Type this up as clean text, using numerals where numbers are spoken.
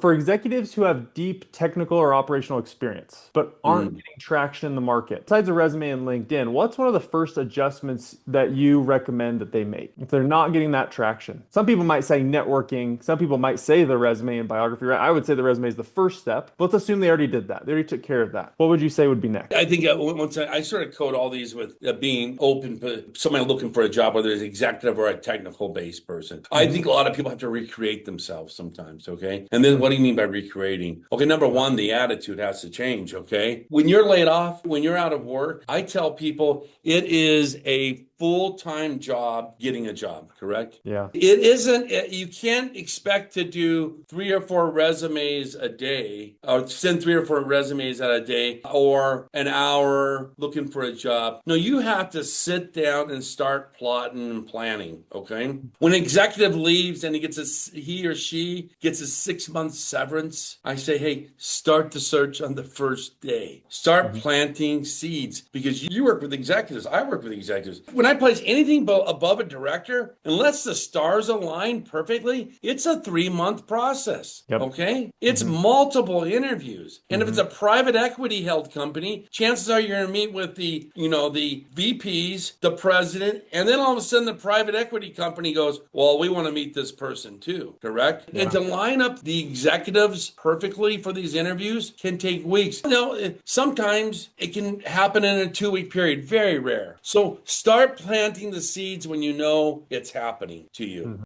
For executives who have deep technical or operational experience, but aren't Mm. getting traction in the market, besides a resume and LinkedIn, what's one of the first adjustments that you recommend that they make if they're not getting that traction? Some people might say networking. Some people might say the resume and biography. Right? I would say the resume is the first step. But let's assume they already did that. They already took care of that. What would you say would be next? I think once I sort of code all these with being open to somebody looking for a job, whether it's executive or a technical based person. I Hmm. think a lot of people have to recreate themselves sometimes. Okay. And then what do you mean by recreating? Okay. Number one, the attitude has to change. Okay. When you're laid off, when you're out of work, I tell people it is a full-time job getting a job, correct? Yeah. It isn't, you can't expect to do 3 or 4 resumes a day or send 3 or 4 resumes at a day or an hour looking for a job. No, you have to sit down and start plotting and planning, okay? When an executive leaves and he or she gets a 6 month severance, I say, hey, start the search on the first day. Start Mhm. planting seeds because you work with executives. I work with executives. When I place anything above a director, unless the stars align perfectly, it's a 3 month process. Yep. Okay. It's Hmm. multiple interviews. And if it's Hmm. a private equity held company, chances are you're going to meet with the VPs, the president, and then all of a sudden the private equity company goes, well, we want to meet this person too. Correct. And Yeah. to line up the executives perfectly for these interviews can take weeks. Sometimes it can happen in a 2 week period. Very rare. So start planting the seeds when you know it's happening to you.